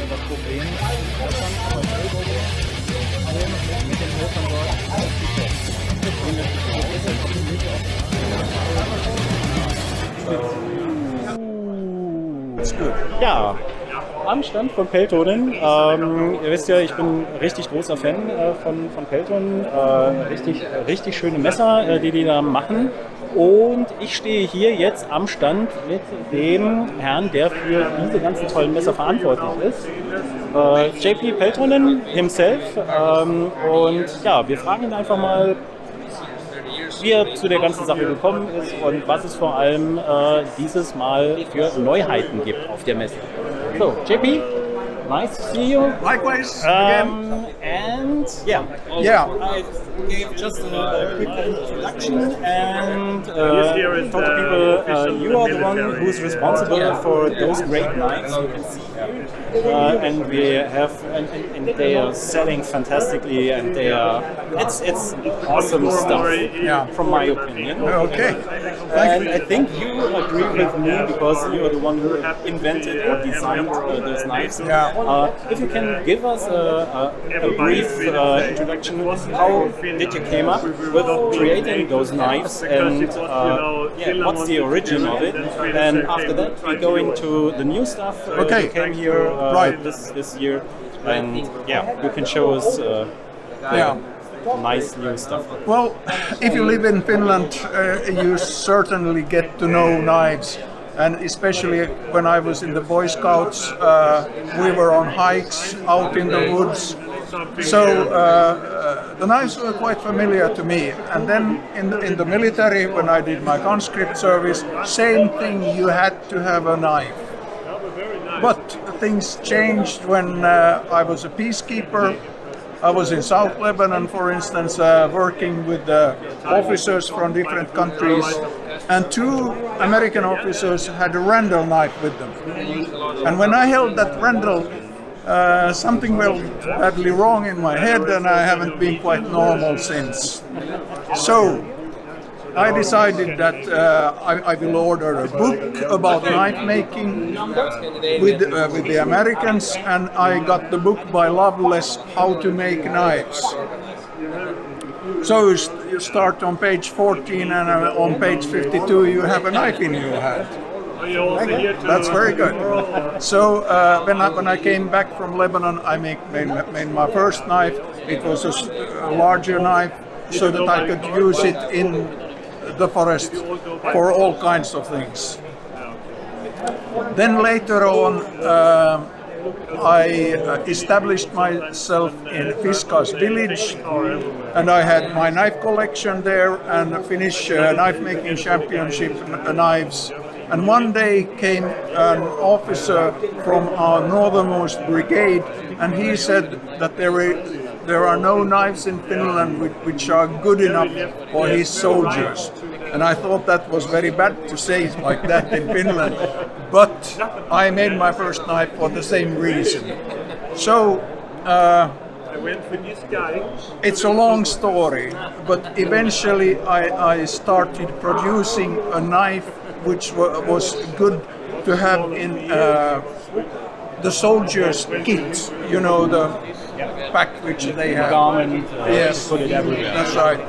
das Problem, Eltern aber selber mit den Eltern dort ja, am Stand von Peltonen. Ihr wisst ja, ich bin richtig großer Fan von Peltonen. Richtig schöne Messer, die da machen. Und ich stehe hier jetzt am Stand mit dem Herrn, der für diese ganzen tollen Messer verantwortlich ist. J-P Peltonen himself. Und ja, wir fragen ihn einfach mal, wie er zu der ganzen Sache gekommen ist und was es vor allem dieses Mal für Neuheiten gibt auf der Messe. So, JP, nice to see you. Likewise, again. And yeah, I gave just a quick introduction and told the people you are the one who's responsible for those great knives you can see here. And we have, and they are selling fantastically, and they are, it's awesome stuff, from my opinion. Okay. And I think you agree with me because you are the one who invented or designed those knives. If you can give us a brief introduction, how did you came up with creating those knives, and what's the origin of it? And after that, we go into the new stuff. You came here this year, and you can show us nice new stuff. Well, if you live in Finland, you certainly get to know knives. And especially when I was in the Boy Scouts, we were on hikes out in the woods. So the knives were quite familiar to me. And then in the military, when I did my conscript service, same thing, you had to have a knife. But things changed when I was a peacekeeper. I was in South Lebanon, for instance, working with officers from different countries, and 2 American officers had a Randall knife with them. And when I held that Randall, something went badly wrong in my head, and I haven't been quite normal since. So I decided that I will order a book about knife making with the Americans, and I got the book by Loveless, How to Make Knives. So you start on page 14, and on page 52 you have a knife in your hand. That's very good. So when I came back from Lebanon, I made my first knife. It was a larger knife, so that I could use it in the forest for all kinds of things. Then later on, I established myself in Fiskas village, and I had my knife collection there and Finnish knife making championship knives. And one day came an officer from our northernmost brigade, and he said that there are no knives in Finland which are good enough for his soldiers. And I thought that was very bad to say it like that in Finland, but I made my first knife for the same reason. So it's a long story, but eventually I started producing a knife which was good to have in the soldiers' kit, you know, the pack which they have. Garment, yes, put it everywhere. That's right.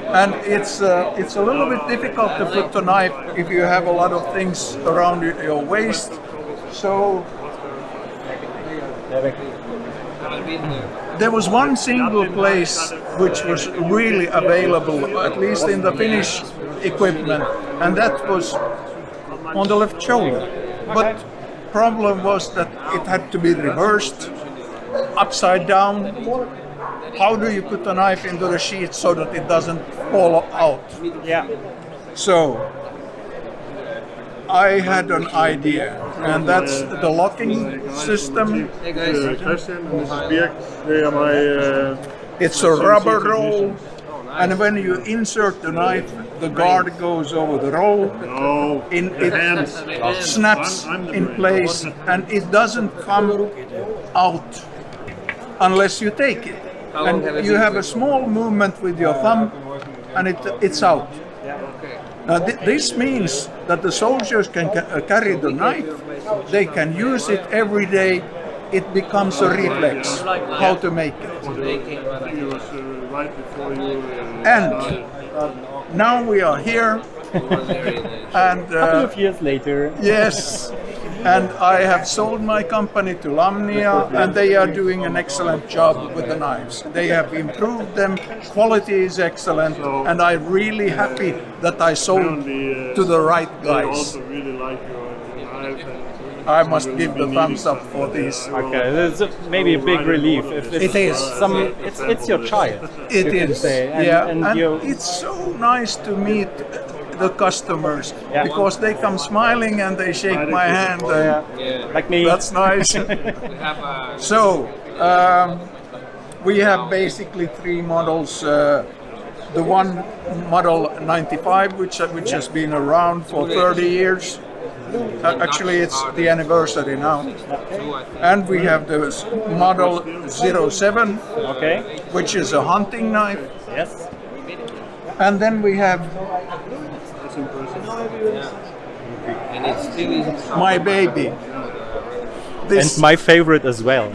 And it's a little bit difficult to put the knife if you have a lot of things around your waist. So there was one single place which was really available, at least in the Finnish equipment, and that was on the left shoulder. But problem was that it had to be reversed, upside down. How do you put a knife into the sheath so that it doesn't fall out? So I had an idea, and that's the locking system. It's a rubber roll, and when you insert the knife, the guard goes over the roll. It snaps in place, and it doesn't come out unless you take it. And you have a small movement with your thumb, and it's out. Now this means that the soldiers can carry the knife, they can use it every day, it becomes a reflex how to make it. Right before you. And now we are here, and A couple of years later. yes, and I have sold my company to Lamnia, and they are doing an excellent job with the knives. They have improved them, quality is excellent, and I'm really happy that I sold to the right They guys. also really like your knives. I must give the thumbs up for this. Okay, it's maybe a big relief. If it's It is. It's your child. It you can is, say. and you, it's so nice to meet the customers Yeah. because they come smiling and they shake my hand. And like me. that's nice. So we have basically three models. The one model 95, which has been around for 30 years. Actually, it's the anniversary now. And we have the model 07, Okay. which is a hunting knife. Yes. And then we have my baby. This, And my favorite as well.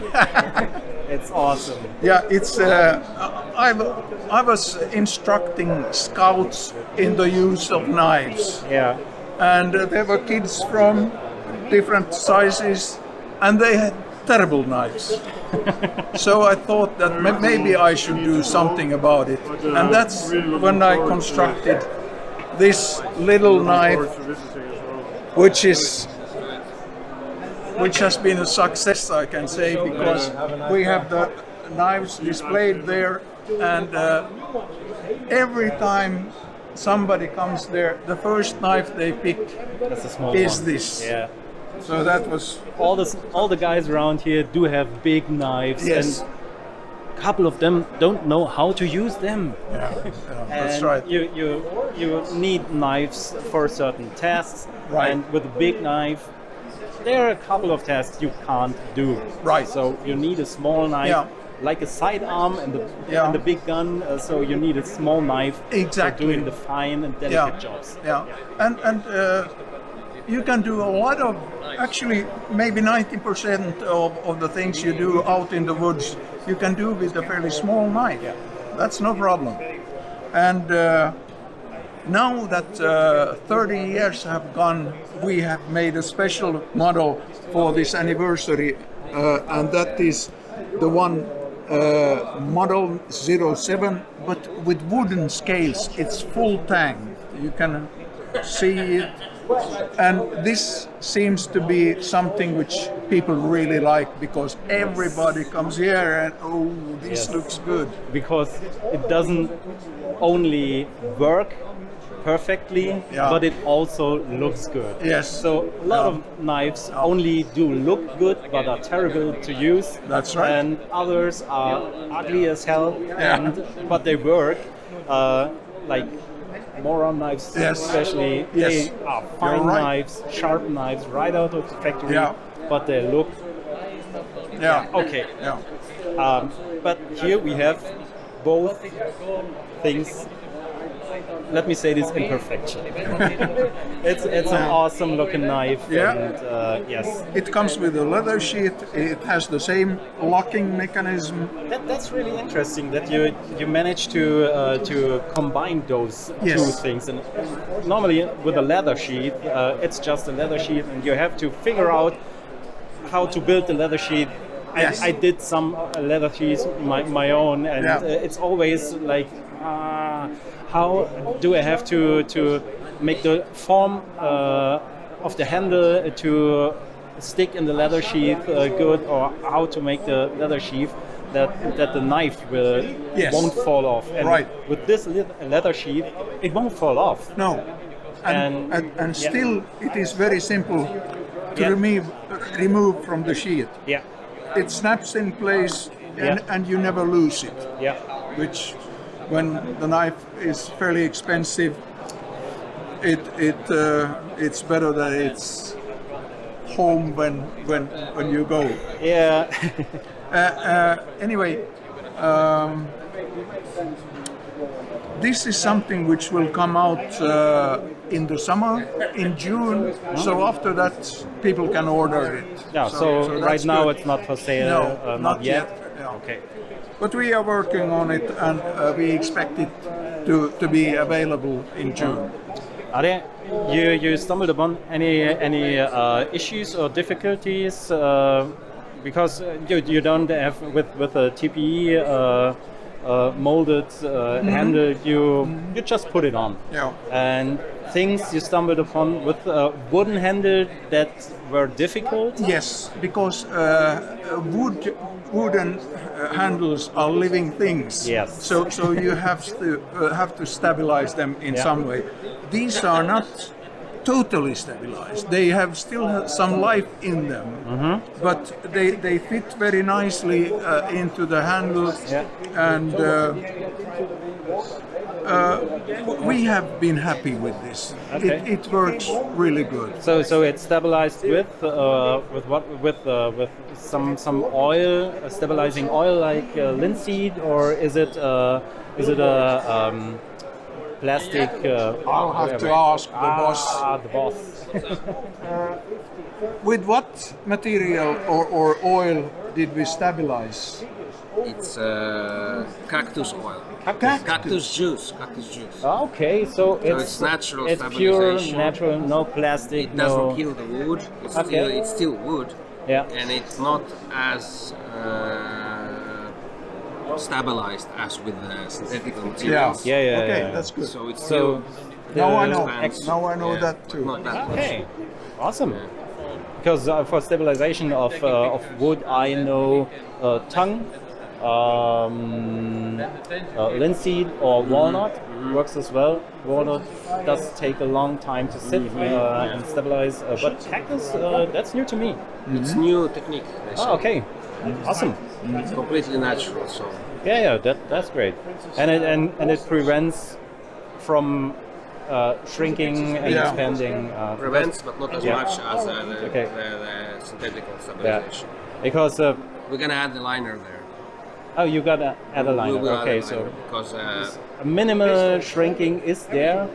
It's awesome. yeah, it's. I was instructing scouts in the use of knives, Yeah. and there were kids from different sizes, and they had terrible knives. So I thought that maybe I should do something about it, and that's when I constructed this little knife, which has been a success, I can say, because we have the knives displayed there, and every time somebody comes there, the first knife they pick That's a small is one. this. Yeah. So that was All the guys around here do have big knives, yes, and a couple of them don't know how to use them. that's And right. You need knives for certain tasks, Right. and with a big knife, there are a couple of tasks you can't do. Right. So you need a small knife, Yeah. like a sidearm and Yeah. the big gun. So you need a small knife Exactly. for doing the fine and delicate jobs. Yeah, and you can do a lot of, actually maybe 90% of the things you do out in the woods, you can do with a fairly small knife. Yeah. That's no problem. And now that 30 years have gone, we have made a special model for this anniversary, and that is the one model 07, but with wooden scales. It's full tang. You can see it. And this seems to be something which people really like, because everybody comes here and, oh, this Yes. looks good. Because it doesn't only work perfectly, Yeah. but it also looks good. Yes. So a lot of knives only do look good, but are terrible to use. That's right. And others are ugly as hell, Yeah. but they work. Like moron knives, Yes. especially, Yes. they are fine You're right. knives, sharp knives, right out of the factory. Yeah. But they look Yeah. okay. Yeah. But here we have both things. Let me say this in perfection. It's an awesome looking knife. Yeah. And yes, It comes with a leather sheet. It has the same locking mechanism. that's really interesting that you managed to combine those Yes. two things. And normally with a leather sheath, it's just a leather sheath, and you have to figure out how to build the leather sheath. Yes. I did some leather sheaths my own, and Yeah. it's always like, how do I have to make the form of the handle to stick in the leather sheath good, or how to make the leather sheath that the knife Yes. won't fall off. And Right. with this leather sheath, it won't fall off. No. And- And yeah. still, it is very simple to Yeah. remove from the sheet. Yeah, It snaps in place, Yeah. and you never lose it. yeah. Which, when the knife is fairly expensive, it's better that it's home when you go. Yeah. Anyway, this is something which will come out in the summer, in June. So after that, people can order it. Yeah. So right that's now good. it's not for sale. No, not yet. Yeah. Okay. But we are working on it, and we expect it to be available in June. Are there you stumbled upon any issues or difficulties because you don't have with a TPE molded handle you just put it on. Yeah. And things you stumbled upon with a wooden handle that were difficult? Yes, because wooden handles are living things. Yes. So you have to stabilize them in some way. These are not totally stabilized. They have still some life in them, but they fit very nicely into the handle, and we have been happy with this. Okay. It works really good. So it's stabilized with what with some oil, stabilizing oil like linseed, or is it a plastic? I'll have to ask the boss. The boss. With what material or oil did we stabilize? It's cactus oil. Cactus. Cactus juice. Okay, so It's natural it's pure stabilization. natural, no plastic, It doesn't no. kill the wood. Okay. It's still wood, Yeah. and it's not as stabilized as with the synthetic materials. Yeah. Okay, that's good. So it's So still Now I know. expands. Now I know Yeah, that but too. Not that much. Okay, awesome. Because for stabilization of wood, I know tongue, linseed or walnut works as well. Walnut does take a long time to sit and stabilize, but cactus, that's new to me. It's new technique. They say. Oh, okay, awesome. It's completely natural. So Yeah, that's great, and it prevents from shrinking and expanding. prevents, but not as Yeah. much as Okay. the synthetic stabilization. Because We're gonna add the liner there. oh, you got to add a We liner. will add Okay, a so liner because a minimal shrinking is there,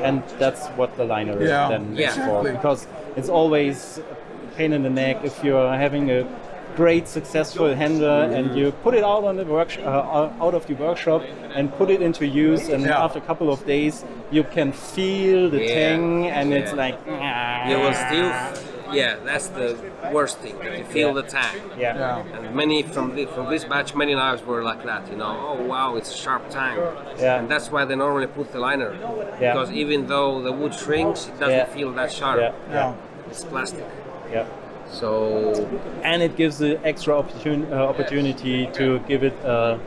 and that's what the liner is Yeah. then Yeah. is for. Exactly. Because it's always a pain in the neck if you're having a great successful handle and you put it out on the out of the workshop and put it into use, and after a couple of days you can feel the tang, and it's like you will still. Yeah, that's the worst thing. You feel the tang. yeah. And many from this batch, many knives were like that. You know, oh wow, it's a sharp tang. Yeah. And that's why they normally put the liner. Yeah. Because even though the wood shrinks, it doesn't feel that sharp. Yeah. It's plastic. Yeah. So And it gives the extra opportunity to give it a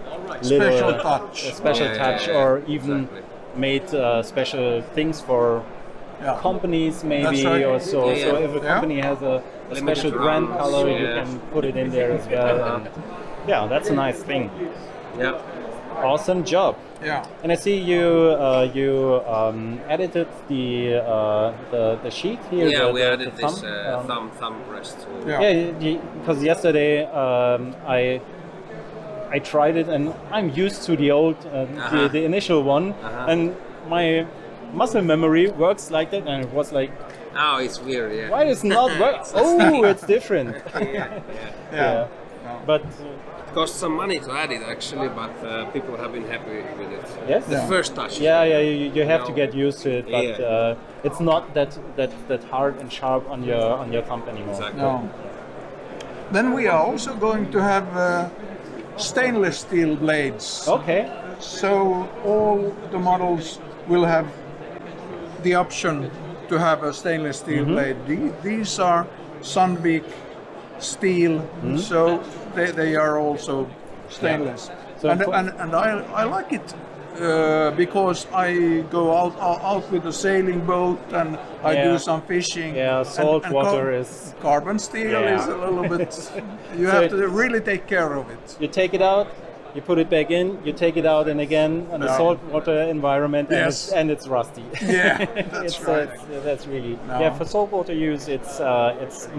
little Special touch. a special Yeah, touch, yeah, or even exactly. made special things for companies maybe, That's right. or so. Yeah, yeah. So if a company has a special brand runs, color, you yeah. can put it in there as well. And yeah, that's a nice thing. yeah, Awesome job. Yeah. And I see you edited the sheet here. yeah. We added the this thumb. thumb rest. Yeah. Yeah, because yesterday I tried it, and I'm used to the old, the initial one, and my muscle memory works like that, and it was like, Oh, it's weird. Yeah. why is not work? Oh, it's different. Yeah. But It cost some money to add it actually, but people have been happy with it. yes, The first touch. yeah, you have to get used to it, but Yeah. it's not that hard and sharp on your thumb anymore. Exactly. No. Then we are also going to have stainless steel blades. Okay. So all the models will have the option to have a stainless steel blade. These are Sandvik steel, so they are also stainless. So and, for- and I like it because I go out with a sailing boat and I Yeah. do some fishing. Yeah, salt and water is. carbon steel Yeah. is a little bit. You So have it- to really take care of it. You take it out, you put it back in, you take it out, and again on a Yeah. saltwater environment, Yes. and it's rusty. Yeah, that's it's, right. That's really No. yeah. For saltwater use, it's.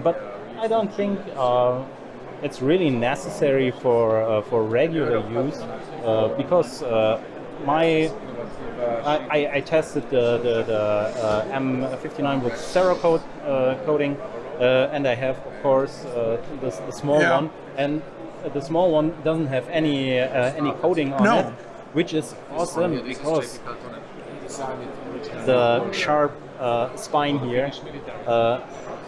But I don't think it's really necessary for regular use because I tested the M59 with Cerakote coating, and I have, of course, the small one, and the small one doesn't have any coating on it, which is awesome because the sharp spine here,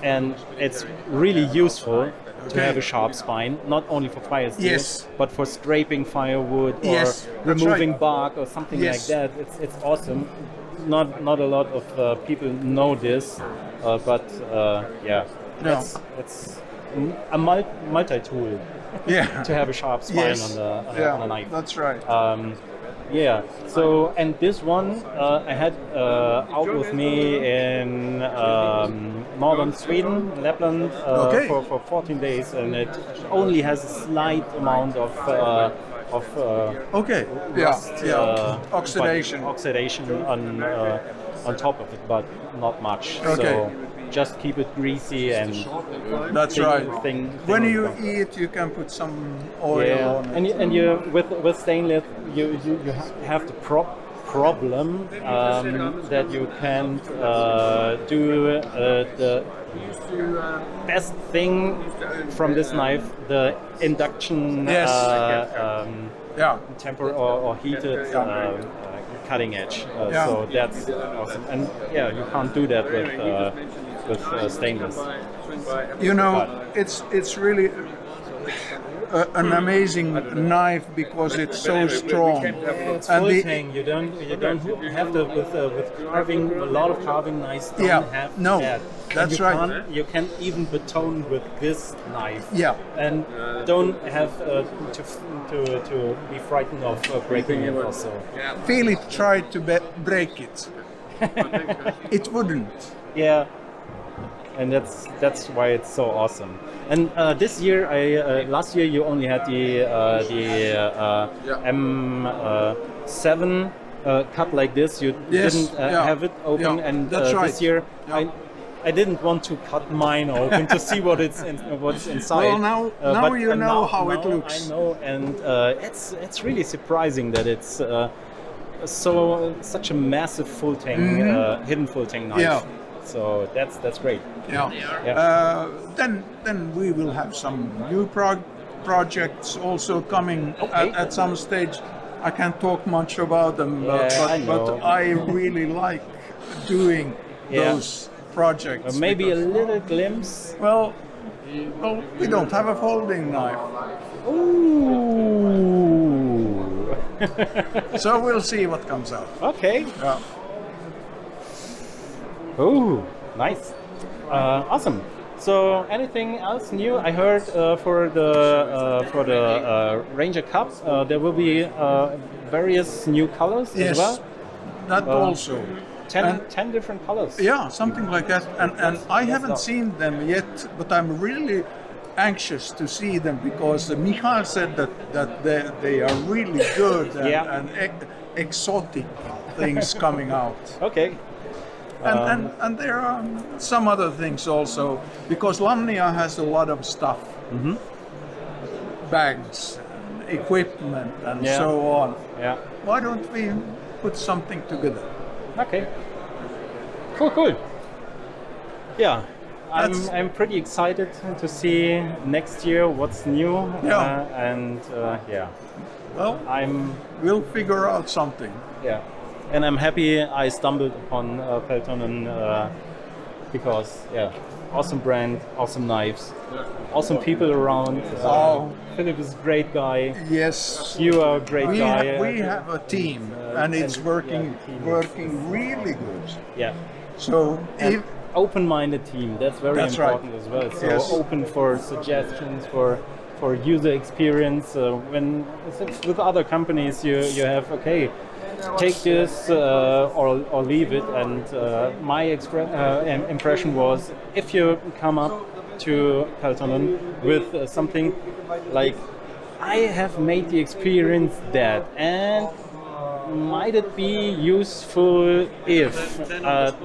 and it's really useful to have a sharp spine, not only for fire steel, but for scraping firewood or removing bark or something like that. It's awesome. Not a lot of people know this, but it's a multi-tool to have a sharp spine on a knife. That's right. So, and this one I had out with me in northern Sweden, Lapland, for 14 days, and it only has a slight amount of rust, oxidation on top of it, but not much. So just keep it greasy and that's right. When you eat, you can put some oil on it. And you with stainless, you have the problem that you can't do the best thing from this knife, the induction temper or heated cutting edge. So that's awesome. And you can't do that with stainless. You know, it's really an amazing knife because it's so strong. It's floating. You don't have to with carving. A lot of carving knives don't have that. That's right. You can't even batone with this knife. And don't have to be frightened of breaking it also. Philip tried to break it. It wouldn't. Yeah. And that's why it's so awesome. And this year, last year you only had the M7 cut like this. You didn't have it open, and this year I didn't want to cut mine open to see what's inside. Well, now you know how it looks. I know, and it's really surprising that it's such a massive full tang, hidden full tang knife. So that's great. Then we will have some new projects also coming at some stage. I can't talk much about them, but I really like doing those projects. Maybe a little glimpse. Well, we don't have a folding knife. Ooh. So we'll see what comes out. Okay. Oh, nice. Awesome. So, anything else new? I heard for the Ranger Cup there will be various new colors as well. That also. 10 different colors. Yeah, something like that. And I haven't seen them yet, but I'm really anxious to see them because Michael said that they are really good and exotic things coming out. Okay. And there are some other things also, because Lamnia has a lot of stuff, bags, equipment, and so on. Yeah. Why don't we put something together? Okay. Cool. Yeah, I'm pretty excited to see next year what's new. Well, we'll figure out something. Yeah. And I'm happy I stumbled upon Peltonen because, awesome brand, awesome knives, awesome people around. Philip is a great guy. Yes. You are a great guy. We have a team, and it's working really good. Yeah. So open-minded team. That's very important as well. So open for suggestions, for user experience. When with other companies, you have take this or leave it. And my impression was, if you come up to Peltonen with something like, I have made the experience that, and might it be useful if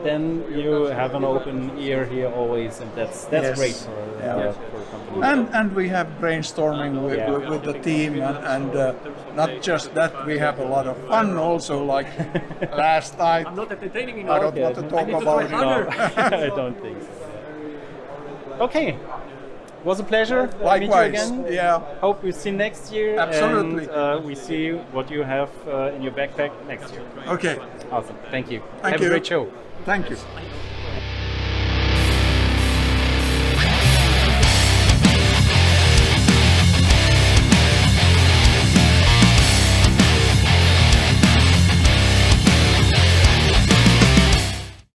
then you have an open ear here always, and that's Yes. great for a company. And we have brainstorming with the team, and not just that, we have a lot of fun also. Like last night, I'm not entertaining you I now. don't want to talk need to about try it harder. now. I don't think so. Okay, was a pleasure. Meet you Likewise, again. yeah. Hope we see next year. Absolutely. And we see what you have in your backpack next year. Okay, Awesome. Thank you. Thank have you. a great show. thank you.